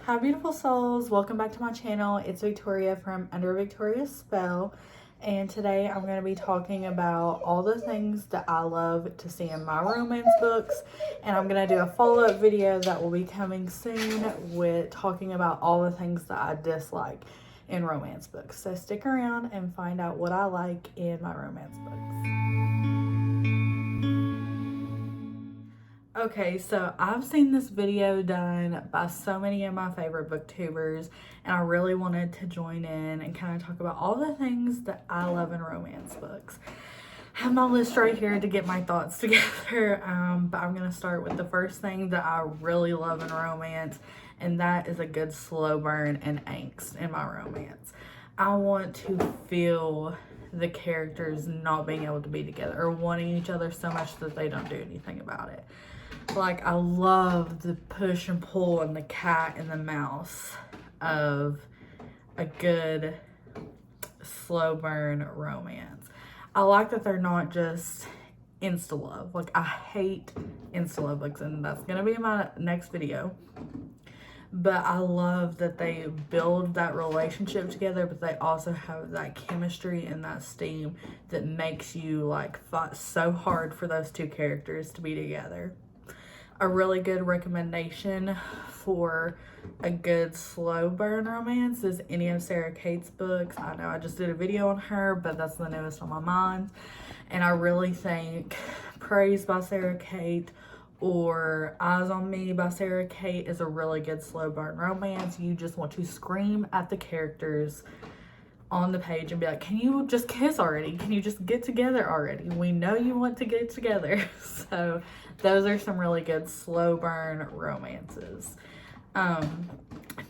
Hi beautiful souls, welcome back to my channel. It's Victoria from Under Victoria's Spell, and today I'm going to be talking about all the things that I love to see in my romance books, and I'm going to do a follow-up video that will be coming soon with talking about all the things that I dislike in romance books. So stick around and find out what I like in my romance books. Okay, so I've seen this video done by so many of my favorite booktubers, and I really wanted to join in and kind of talk about all the things that I love in romance books. I have my list right here to get my thoughts together, but I'm going to start with the first thing that I really love in romance, and that is a good slow burn and angst in my romance. I want to feel the characters not being able to be together or wanting each other so much that they don't do anything about it. Like, I love the push and pull and the cat and the mouse of a good slow burn romance. I like that they're not just insta love. Like, I hate insta love books, and that's gonna be in my next video. But I love that they build that relationship together, but they also have that chemistry and that steam that makes you like fight so hard for those two characters to be together. A really good recommendation for a good slow burn romance is any of Sarah Kate's books. I know I just did a video on her, but that's the newest on my mind. And I really think Praise by Sarah Kate or Eyes on Me by Sarah Kate is a really good slow burn romance. You just want to scream at the characters on the page and be like, can you just kiss already? Can you just get together already? We know you want to get together. So those are some really good slow burn romances.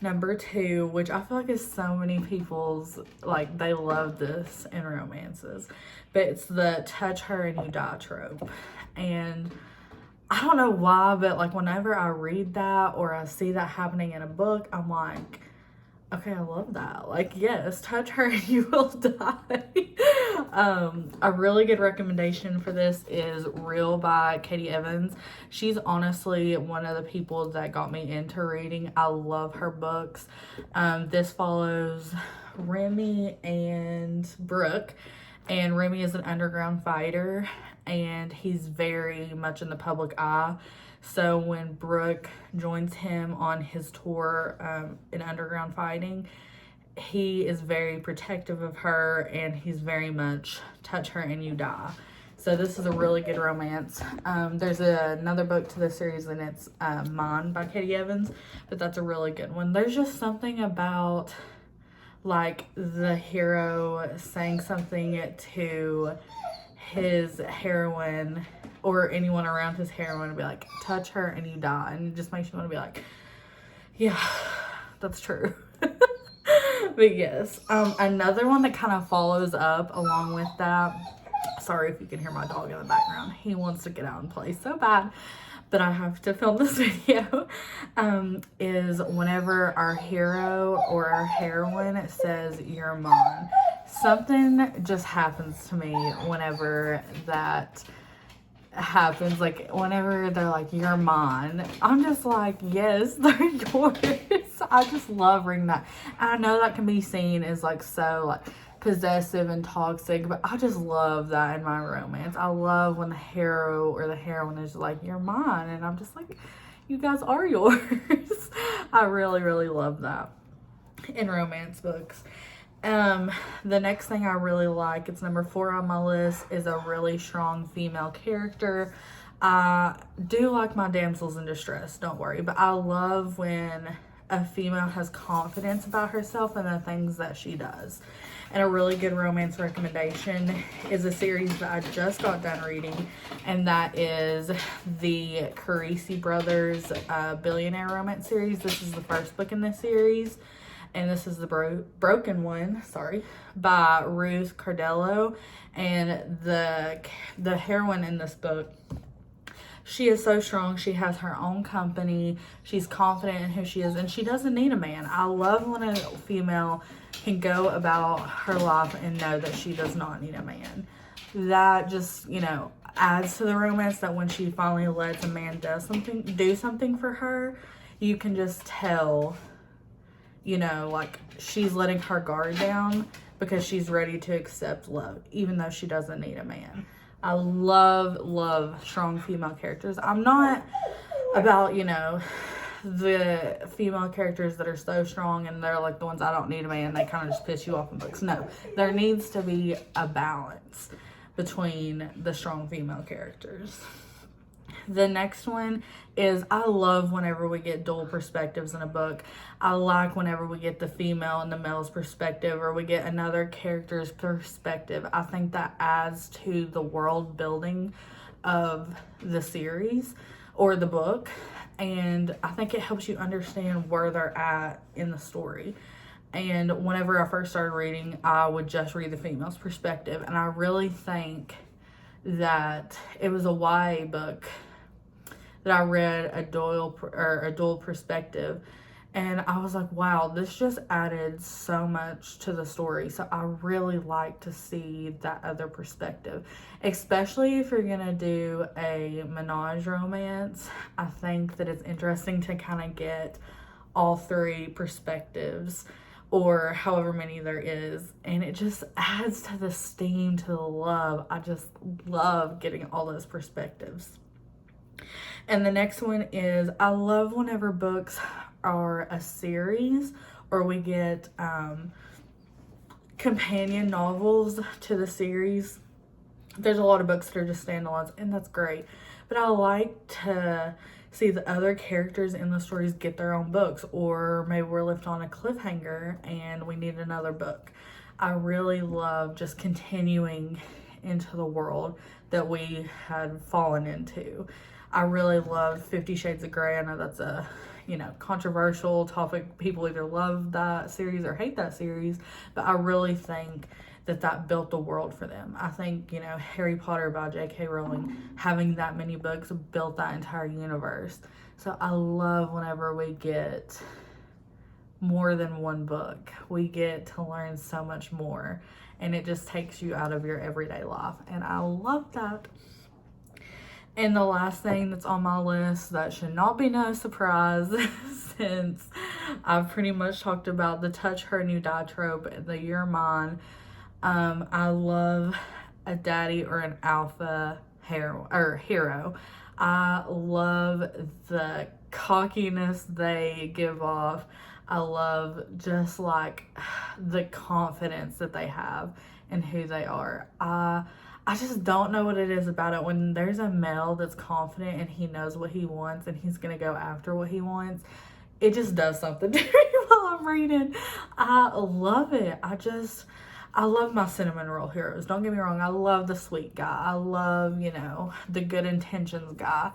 Number two, which I feel like is so many people's, like, they love this in romances, but it's the touch her and you die trope. And I don't know why, but like whenever I read that or I see that happening in a book, I'm like, okay, I love that. Like, yes, touch her and you will die. A really good recommendation for this is Real by Katie Evans. She's honestly one of the people that got me into reading. I love her books. This follows Remy and Brooke. And Remy is an underground fighter, and he's very much in the public eye. So when Brooke joins him on his tour in underground fighting, he is very protective of her, and he's very much touch her and you die. So this is a really good romance. There's another book to this series, and it's Mine by Katie Evans, but that's a really good one. There's just something about like the hero saying something to his heroine or anyone around his heroine and be like, touch her and you die. And it just makes you want to be like, yeah, that's true. But yes, another one that kind of follows up along with that, sorry if you can hear my dog in the background, he wants to get out and play so bad, but I have to film this video, is whenever our hero or our heroine says, you're mine. Something just happens to me whenever that happens. Like, whenever they're like, you're mine, I'm just like, yes, they're yours. I just love reading that. I know that can be seen as like so like possessive and toxic, but I just love that in my romance. I love when the hero or the heroine is like, you're mine, and I'm just like, you guys are yours. I really, really love that in romance books. The next thing I really like, it's number 4 on my list, is a really strong female character. I do like my damsels in distress, don't worry, but I love when a female has confidence about herself and the things that she does. And a really good romance recommendation is a series that I just got done reading, and that is the Carisi Brothers Billionaire romance series. This is the first book in this series, and this is the broken one, by Ruth Cardello. And the heroine in this book, she is so strong. She has her own company. She's confident in who she is, and she doesn't need a man. I love when a female can go about her life and know that she does not need a man. That just, adds to the romance, that when she finally lets a man do something for her, you can just tell you know, like she's letting her guard down because she's ready to accept love, even though she doesn't need a man. I love strong female characters. I'm not about, you know, the female characters that are so strong and they're like the ones I don't need a man, they kind of just piss you off in books. No, there needs to be a balance between the strong female characters. The next one is, I love whenever we get dual perspectives in a book. I like whenever we get the female and the male's perspective, or we get another character's perspective. I think that adds to the world building of the series or the book, and I think it helps you understand where they're at in the story. And whenever I first started reading, I would just read the female's perspective, and I really think that it was a YA book that I read, a dual perspective, and I was like, wow, this just added so much to the story. So I really like to see that other perspective, especially if you're gonna do a menage romance. I think that it's interesting to kind of get all three perspectives, or however many there is, and it just adds to the steam, to the love. I just love getting all those perspectives. And the next one is, I love whenever books are a series, or we get companion novels to the series. There's a lot of books that are just standalones, and that's great, but I like to see the other characters in the stories get their own books, or maybe we're left on a cliffhanger and we need another book. I really love just continuing into the world that we had fallen into. I really love 50 Shades of Grey. I know that's a, you know, controversial topic. People either love that series or hate that series, but I really think that built the world for them. I think, you know, Harry Potter by J.K. Rowling, having that many books built that entire universe. So I love whenever we get more than one book. We get to learn so much more, and it just takes you out of your everyday life, and I love that. And the last thing that's on my list that should not be no surprise, since I've pretty much talked about the touch her and you die trope, the you're mine. I love a daddy or an alpha hero. I love the cockiness they give off. I love just like the confidence that they have in who they are. I just don't know what it is about it. When there's a male that's confident and he knows what he wants and he's gonna go after what he wants, it just does something to me while I'm reading. I love it. I love my cinnamon roll heroes. Don't get me wrong. I love the sweet guy. I love, you know, the good intentions guy.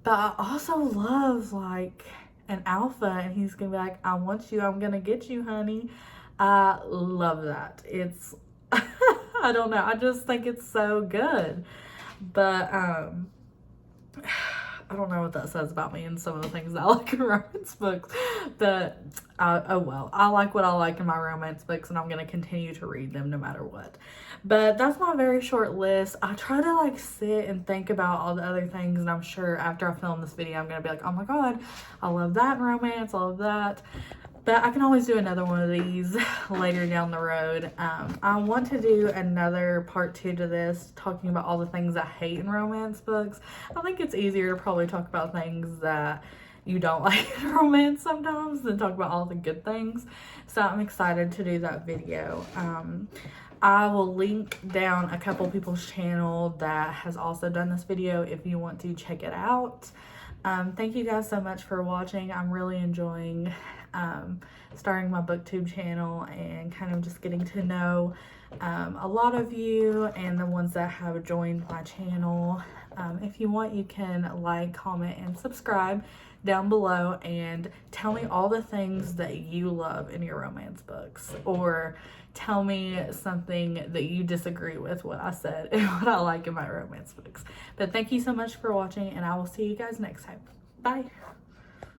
But I also love like an alpha, and he's gonna be like, I want you. I'm gonna get you, honey. I love that. It's I don't know. I just think it's so good. But I don't know what that says about me and some of the things I like in romance books. But oh well. I like what I like in my romance books, and I'm going to continue to read them no matter what. But that's my very short list. I try to like sit and think about all the other things, and I'm sure after I film this video I'm going to be like, oh my god, I love that in romance, I love that. But I can always do another one of these later down the road. I want to do another part 2 to this, talking about all the things I hate in romance books. I think it's easier to probably talk about things that you don't like in romance sometimes than talk about all the good things. So I'm excited to do that video. I will link down a couple people's channel that has also done this video if you want to check it out. Thank you guys so much for watching. I'm really enjoying starting my booktube channel and kind of just getting to know a lot of you and the ones that have joined my channel. If you want, you can like, comment, and subscribe down below and tell me all the things that you love in your romance books, or tell me something that you disagree with what I said and what I like in my romance books. But thank you so much for watching, and I will see you guys next time. Bye.